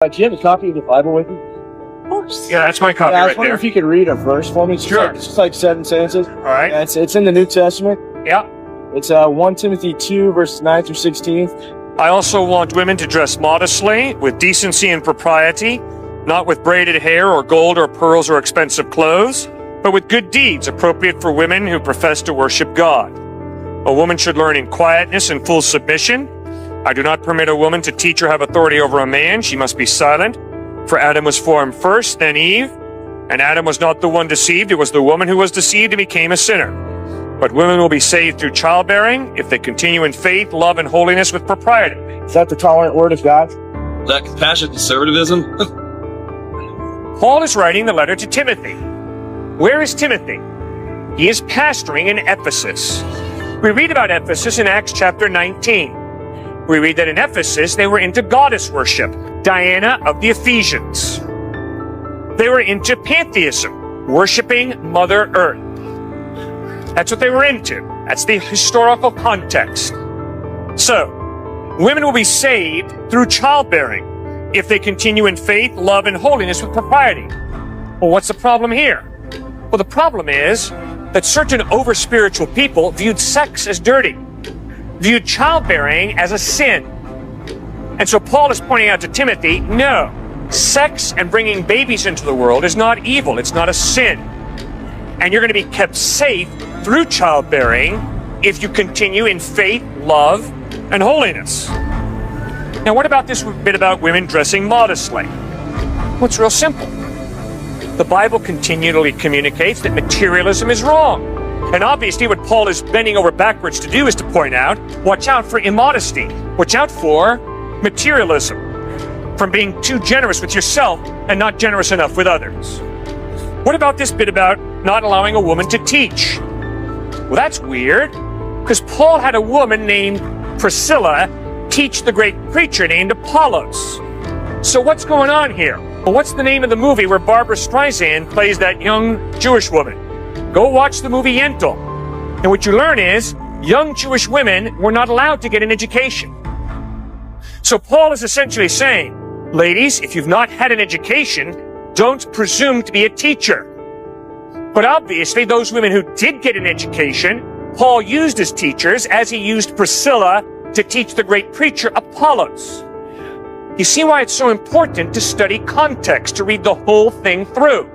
Do you have a copy of the Bible with you? Of course. Yeah, that's my copy I was right wondering there. if you could read a verse for me. Sure. It's just like 7 sentences. All right. Yeah, it's in the New Testament. Yeah. It's 1 Timothy 2, verses 9 through 16. I also want women to dress modestly, with decency and propriety, not with braided hair or gold or pearls or expensive clothes, but with good deeds appropriate for women who profess to worship God. A woman should learn in quietness and full submission. I do not permit a woman to teach or have authority over a man. She must be silent. For Adam was formed first, then Eve. And Adam was not the one deceived. It was the woman who was deceived and became a sinner. But women will be saved through childbearing if they continue in faith, love, and holiness with propriety. Is that the tolerant word of God? Is that compassionate conservatism? Paul is writing the letter to Timothy. Where is Timothy? He is pastoring in Ephesus. We read about Ephesus in Acts chapter 19. We read that in Ephesus, they were into goddess worship, Diana of the Ephesians. They were into pantheism, worshiping Mother Earth. That's what they were into. That's the historical context. So, women will be saved through childbearing if they continue in faith, love, and holiness with propriety. Well, what's the problem here? Well, the problem is that certain over-spiritual people viewed sex as dirty, viewed childbearing as a sin. And so Paul is pointing out to Timothy, no, sex and bringing babies into the world is not evil. It's not a sin. And you're going to be kept safe through childbearing if you continue in faith, love, and holiness. Now, what about this bit about women dressing modestly? Well, it's real simple. The Bible continually communicates that materialism is wrong. And obviously what Paul is bending over backwards to do is to point out, watch out for immodesty. Watch out for materialism, from being too generous with yourself and not generous enough with others. What about this bit about not allowing a woman to teach? Well, that's weird, because Paul had a woman named Priscilla teach the great preacher named Apollos. So what's going on here? Well, what's the name of the movie where Barbara Streisand plays that young Jewish woman? Go watch the movie Yentl. And what you learn is, young Jewish women were not allowed to get an education. So Paul is essentially saying, ladies, if you've not had an education, don't presume to be a teacher. But obviously, those women who did get an education, Paul used as teachers, as he used Priscilla to teach the great preacher Apollos. You see why it's so important to study context, to read the whole thing through.